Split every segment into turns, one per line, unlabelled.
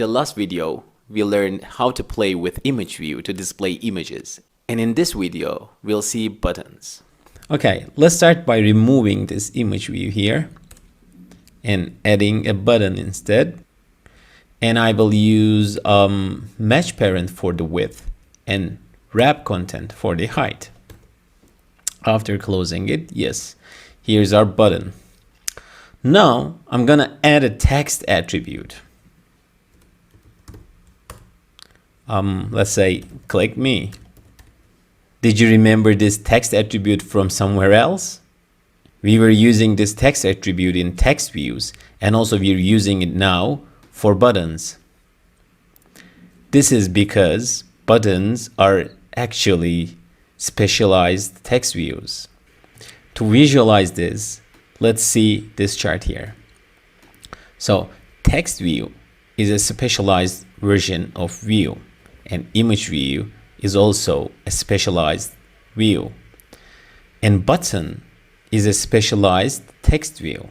the last video, we learned how to play with image view to display images. And in this video, we'll see buttons. Okay, let's start by removing this image view here and adding a button instead. And I will use match parent for the width and wrap content for the height. After closing it, yes, here's our button. Now I'm gonna add a text attribute. Let's say click me. Did you remember this text attribute from somewhere else? We were using this text attribute in text views, and also we're using it now for buttons. This is because buttons are actually specialized text views. To visualize this, let's see this chart here. So text view is a specialized version of view, and image view is also a specialized view, and button is a specialized text view.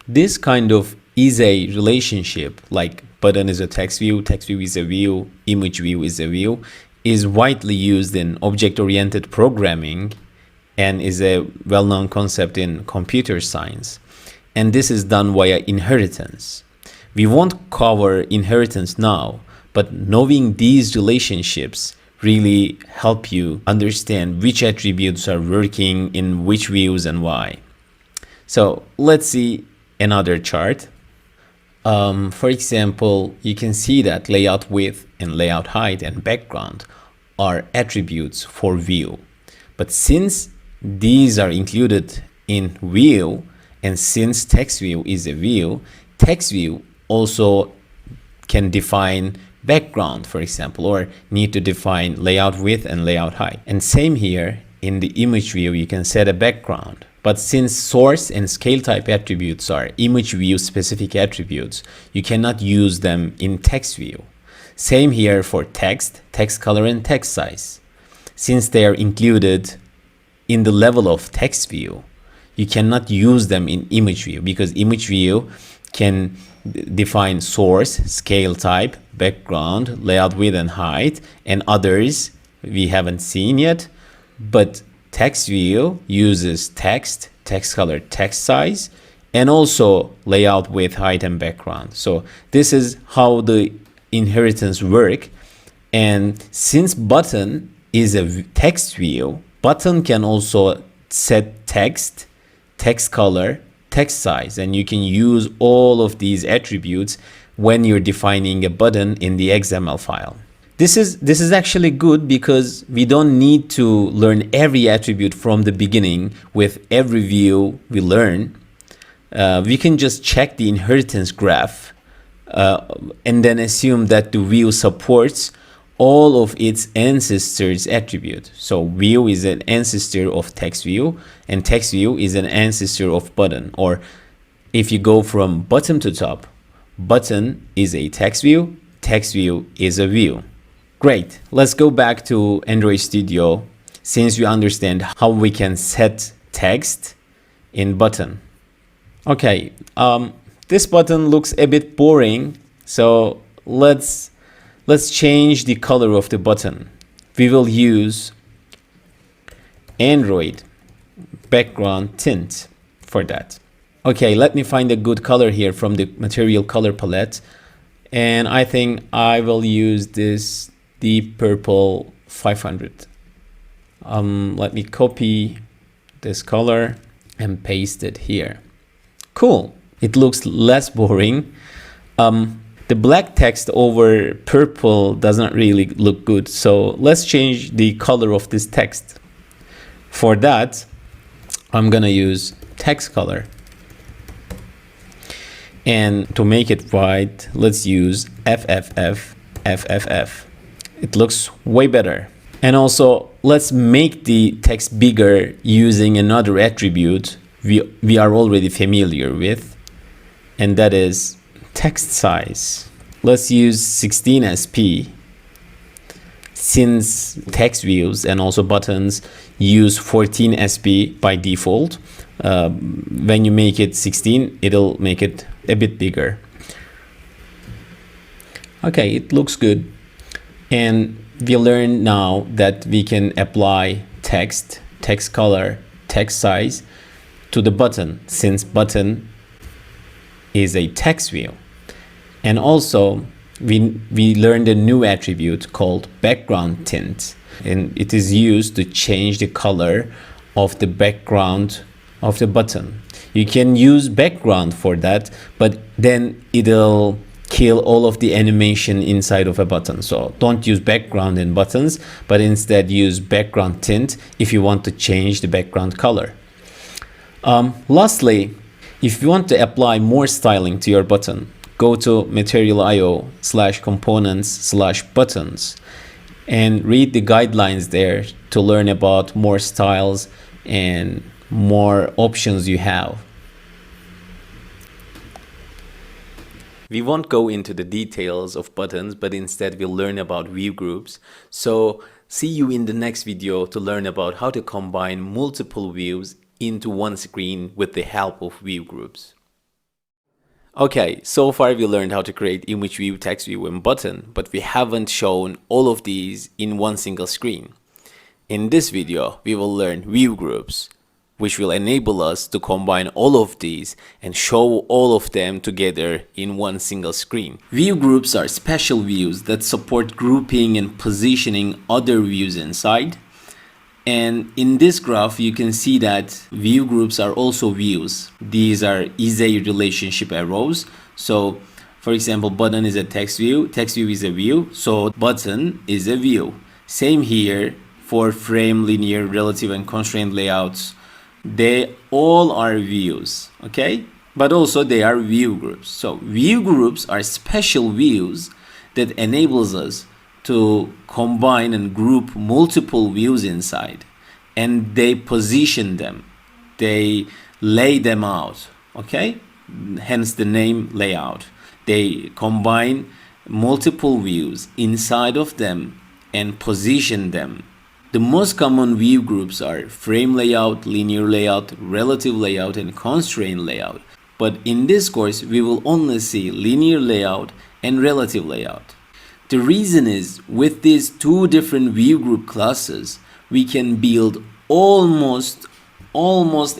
This kind of is a relationship, like button is a text view is a view, image view is a view, is widely used in object-oriented programming and is a well-known concept in computer science. And this is done via inheritance. We won't cover inheritance now, but knowing these relationships really help you understand which attributes are working in which views and why. So let's see another chart. For example, you can see that layout width and layout height and background are attributes for view. But since these are included in view, and since text view is a view, text view also can define background, for example, or need to define layout width and layout height. And same here in the image view, you can set a background. But since source and scale type attributes are image view specific attributes, you cannot use them in text view. Same here for text, text color, and text size. Since they are included in the level of text view, you cannot use them in image view, because image view can define source, scale type, background, layout width and height, and others we haven't seen yet. But text view uses text, text color, text size, and also layout width, height, and background. So this is how the inheritance work. And since button is a text view, button can also set text, text color, text size, and you can use all of these attributes when you're defining a button in the XML file. This is actually good because we don't need to learn every attribute from the beginning with every view we learn. We can just check the inheritance graph and then assume that the view supports all of its ancestors attribute. So view is an ancestor of text view, and text view is an ancestor of button. Or if you go from bottom to top, button is a text view is a view. Great, let's go back to Android Studio since we understand how we can set text in button. Okay, this button looks a bit boring, so let's change the color of the button. We will use Android background tint for that. Okay, let me find a good color here from the material color palette. And I think I will use this deep purple 500. Let me copy this color and paste it here. Cool, it looks less boring. The black text over purple does not really look good, so let's change the color of this text. For that, I'm gonna use text color. And to make it white, let's use FFF. It looks way better. And also, let's make the text bigger using another attribute we are already familiar with, and that is text size. Let's use 16 SP since text views and also buttons use 14 SP by default. When you make it 16, it'll make it a bit bigger. Okay, it looks good. And we learned now that we can apply text, text color, text size to the button, since button is a text view. And also we learned a new attribute called background tint, and it is used to change the color of the background of the button. You can use background for that, but then it'll kill all of the animation inside of a button. So don't use background in buttons, but instead use background tint if you want to change the background color. Lastly, if you want to apply more styling to your button, go to material.io/components/buttons and read the guidelines there to learn about more styles and more options you have. We won't go into the details of buttons, but instead we'll learn about view groups. So see you in the next video to learn about how to combine multiple views into one screen with the help of view groups. Okay, so far we learned how to create image view, text view, and button, but we haven't shown all of these in one single screen. In this video, we will learn view groups, which will enable us to combine all of these and show all of them together in one single screen. View groups are special views that support grouping and positioning other views inside. And in this graph, you can see that view groups are also views. These are is-a relationship arrows. So, for example, button is a text view is a view, so button is a view. Same here for frame, linear, relative, and constraint layouts. They all are views, okay? But also they are view groups. So view groups are special views that enables us to combine and group multiple views inside, and they position them, they lay them out, okay? Hence the name layout. They combine multiple views inside of them and position them. The most common view groups are frame layout, linear layout, relative layout, and constraint layout. But in this course, we will only see linear layout and relative layout. The reason is, with these two different view group classes, we can build almost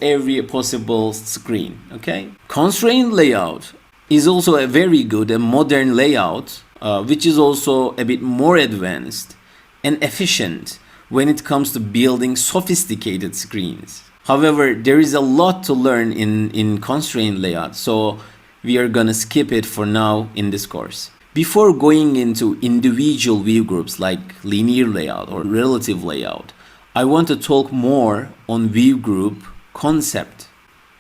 every possible screen, okay? Constraint layout is also a very good and modern layout, which is also a bit more advanced and efficient when it comes to building sophisticated screens. However, there is a lot to learn in constraint layout, so we are gonna skip it for now in this course. Before going into individual view groups like linear layout or relative layout, I want to talk more on view group concept.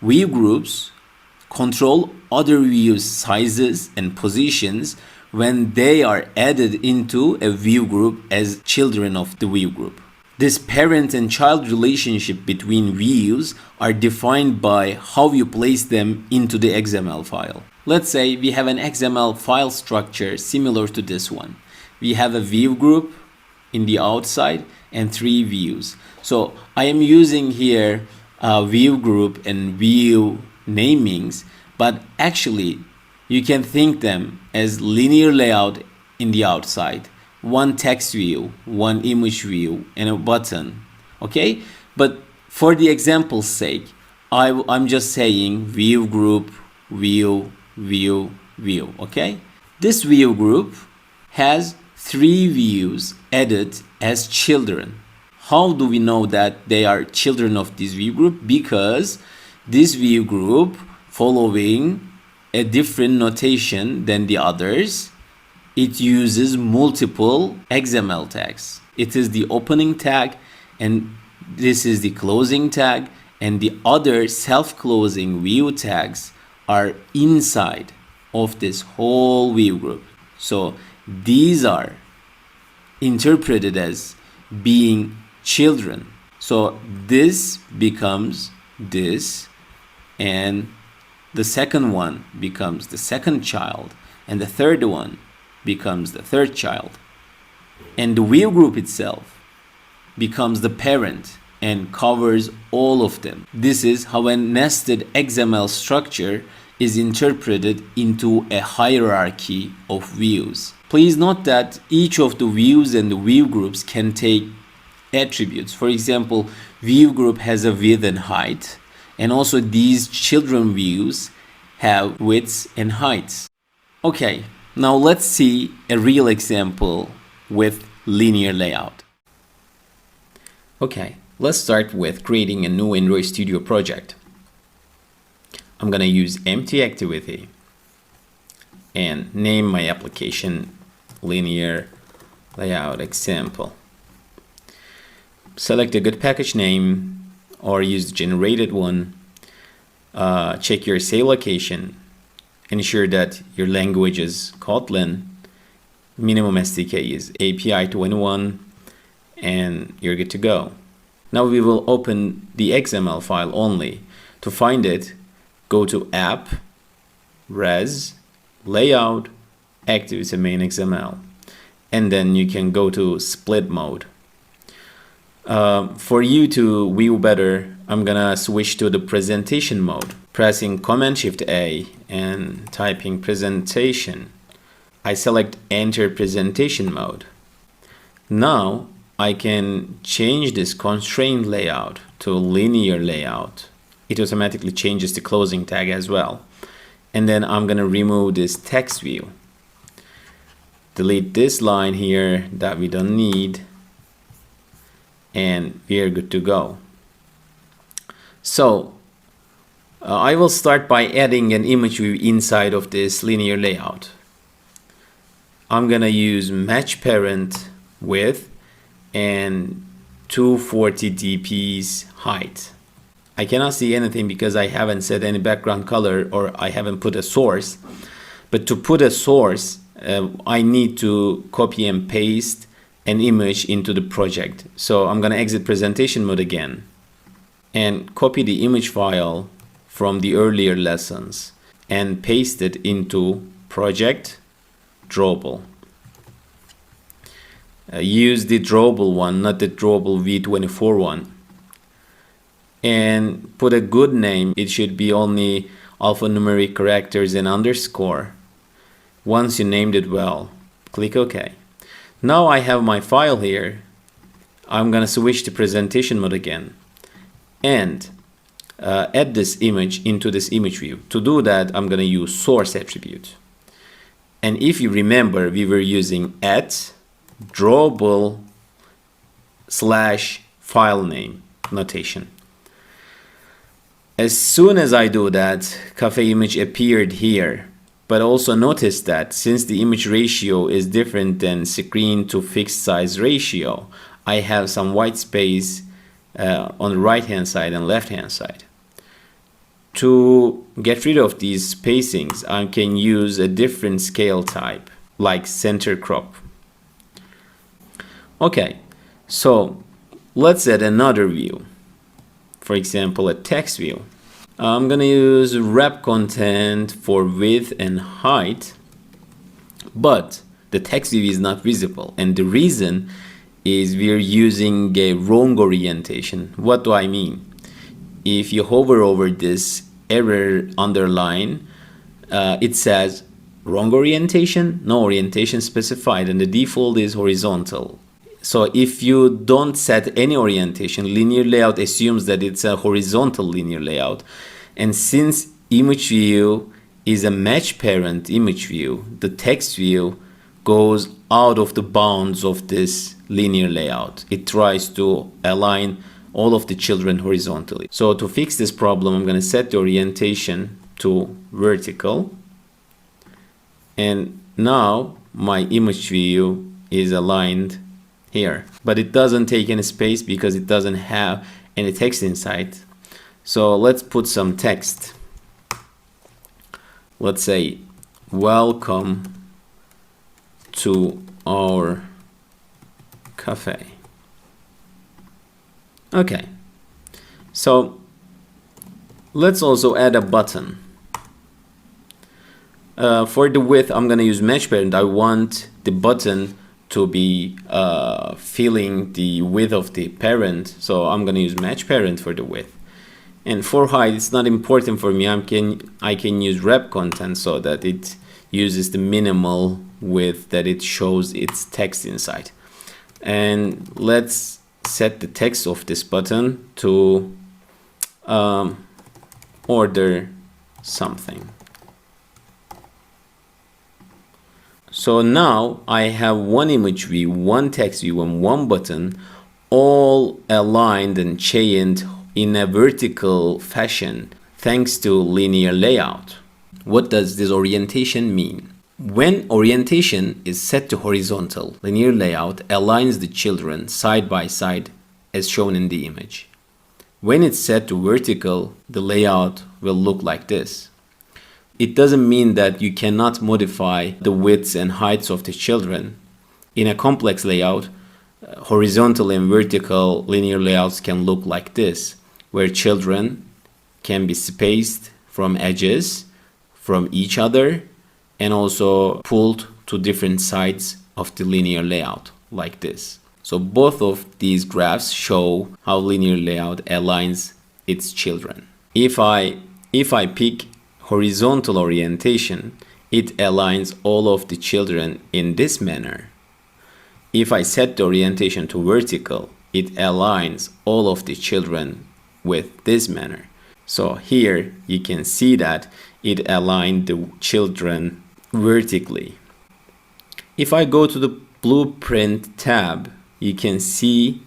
View groups control other views' sizes and positions when they are added into a view group as children of the view group. This parent and child relationship between views are defined by how you place them into the XML file. Let's say we have an XML file structure similar to this one. We have a view group in the outside and 3 views. So I am using here a view group and view namings, but actually you can think them as linear layout in the outside, one text view, one image view, and a button, okay? But for the example's sake, I'm just saying view group, view, okay? This view group has 3 views added as children. How do we know that they are children of this view group? Because this view group, following a different notation than the others, it uses multiple XML tags. It is the opening tag, and this is the closing tag, and the other self-closing view tags are inside of this whole view group. So these are interpreted as being children. So this becomes this, and the second one becomes the second child, and the third one becomes the third child. And the view group itself becomes the parent and covers all of them. This is how a nested XML structure is interpreted into a hierarchy of views. Please note that each of the views and the view groups can take attributes. For example, view group has a width and height, and also these children views have widths and heights. Okay, now let's see a real example with linear layout. Okay, let's start with creating a new Android Studio project. I'm gonna use empty activity and name my application linear layout example. Select a good package name or use the generated one. Check your save location. Ensure that your language is Kotlin. Minimum SDK is API 21 and you're good to go. Now we will open the XML file only. To find it, go to app, res, layout, activity main XML, and then you can go to split mode. For you to view better, I'm gonna switch to the presentation mode. Pressing Command-Shift-A and typing presentation. I select enter presentation mode. Now I can change this constraint layout to linear layout. It automatically changes the closing tag as well. And then I'm gonna remove this text view. Delete this line here that we don't need. And we are good to go. So I will start by adding an image view inside of this linear layout. I'm gonna use match parent width and 240 dp's height. I cannot see anything because I haven't set any background color or I haven't put a source. But to put a source, I need to copy and paste an image into the project. So I'm gonna exit presentation mode again and copy the image file from the earlier lessons and paste it into project drawable. Use the drawable one, not the drawable v24 one. And put a good name. It should be only alphanumeric characters and underscore. Once you named it well, click OK. Now I have my file here. I'm gonna switch to presentation mode again and add this image into this image view. To do that, I'm gonna use source attribute. And if you remember, we were using at drawable / file name notation. As soon as I do that, cafe image appeared here. But also notice that since the image ratio is different than screen to fixed size ratio, I have some white space on the right hand side and left hand side. To get rid of these spacings, I can use a different scale type like center crop. Okay, so let's add another view. For example, a text view. I'm gonna use wrap content for width and height, but the text view is not visible, and the reason is we're using a wrong orientation. What do I mean? If you hover over this error underline, it says wrong orientation, no orientation specified, and the default is horizontal. So if you don't set any orientation, linear layout assumes that it's a horizontal linear layout. And since image view is a match parent image view, the text view goes out of the bounds of this linear layout. It tries to align all of the children horizontally. So to fix this problem, I'm going to set the orientation to vertical. And now my image view is aligned here, but it doesn't take any space because it doesn't have any text inside. So let's put some text. Let's say welcome to our cafe. Okay, so let's also add a button. For the width, I'm gonna use match parent. I want the button to be filling the width of the parent, so I'm gonna use match parent for the width. And for height, it's not important for me. I can use wrap content so that it uses the minimal width that it shows its text inside. And let's set the text of this button to order something. So now I have one image view, one text view, and one button, all aligned and chained in a vertical fashion thanks to linear layout. What does this orientation mean? When orientation is set to horizontal, linear layout aligns the children side by side as shown in the image. When it's set to vertical, the layout will look like this. It doesn't mean that you cannot modify the widths and heights of the children. In a complex layout, horizontal and vertical linear layouts can look like this, where children can be spaced from edges, from each other, and also pulled to different sides of the linear layout, like this. So both of these graphs show how linear layout aligns its children. If I pick horizontal orientation, it aligns all of the children in this manner. If I set the orientation to vertical, it aligns all of the children with this manner. So here you can see that it aligned the children vertically. If I go to the blueprint tab, you can see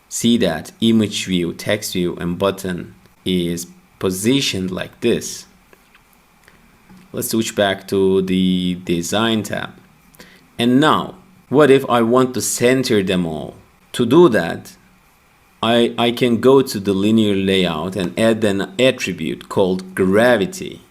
that image view, text view, and button is positioned like this. Let's switch back to the design tab. And now, what if I want to center them all? To do that, I can go to the linear layout and add an attribute called gravity.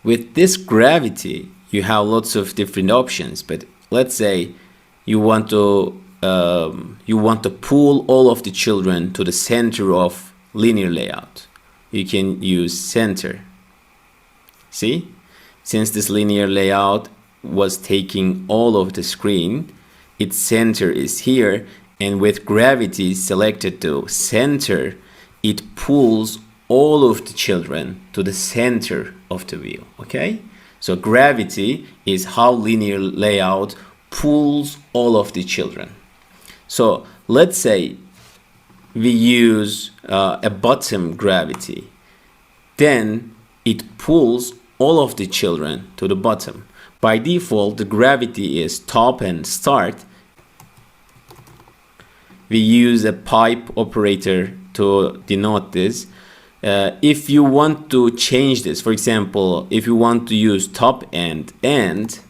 With this gravity, you have lots of different options, but let's say you want to pull all of the children to the center of linear layout. You can use center. See, since this linear layout was taking all of the screen, its center is here, and with gravity selected to center, it pulls all of the children to the center of the view. Okay, so gravity is how linear layout pulls all of the children. So let's say we use a bottom gravity, then it pulls all of the children to the bottom. By default, the gravity is top and start. We use a pipe operator to denote this. If you want to change this, for example, if you want to use top and end,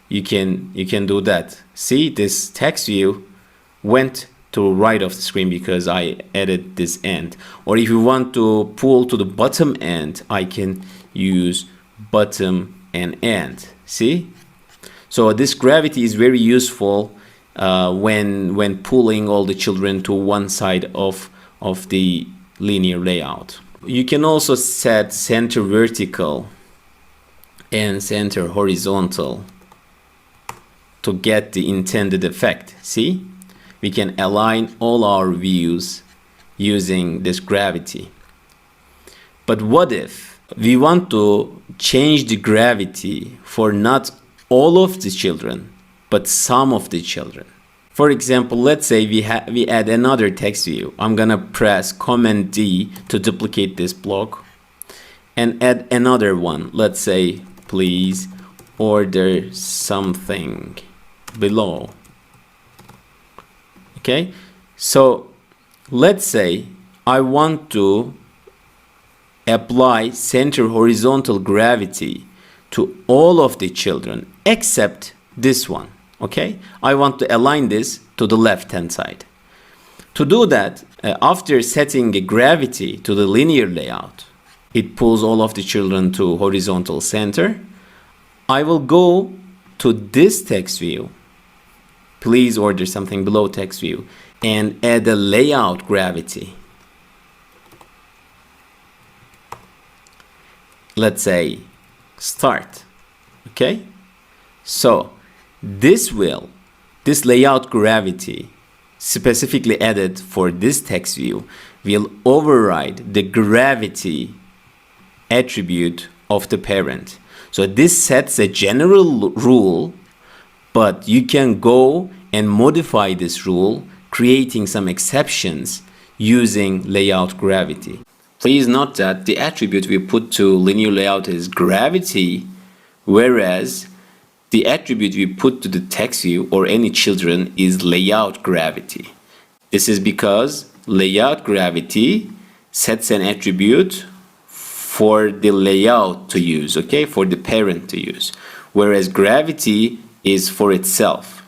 you can do that. See, this text view went to right of the screen because I added this end. Or if you want to pull to the bottom end, I can use bottom and end. See? So this gravity is very useful when pulling all the children to one side of the linear layout. You can also set center vertical and center horizontal to get the intended effect. See? We can align all our views using this gravity. But what if we want to change the gravity for not all of the children, but some of the children? For example, let's say we add another text view. I'm gonna press Command D to duplicate this block and add another one. Let's say, please order something below. Okay, so let's say I want to apply center horizontal gravity to all of the children except this one. Okay, I want to align this to the left hand side. To do that, after setting a gravity to the linear layout, it pulls all of the children to horizontal center. I will go to this text view, please order something below text view, and add a layout gravity. Let's say start. Okay, so this layout gravity specifically added for this text view will override the gravity attribute of the parent. So this sets a general rule, but you can go and modify this rule, creating some exceptions using layout gravity. Please note that the attribute we put to linear layout is gravity, whereas the attribute we put to the text view or any children is layout gravity. This is because layout gravity sets an attribute for the layout to use, okay, for the parent to use, whereas gravity is for itself.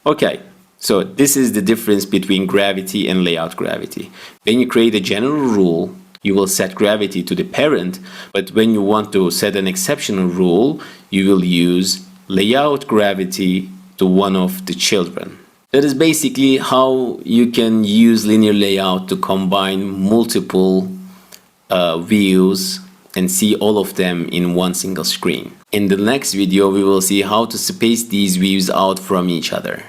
Okay, so this is the difference between gravity and layout gravity. When you create a general rule, you will set gravity to the parent, but when you want to set an exceptional rule, you will use layout gravity to one of the children. That is basically how you can use linear layout to combine multiple views and see all of them in one single screen. In the next video, we will see how to space these views out from each other.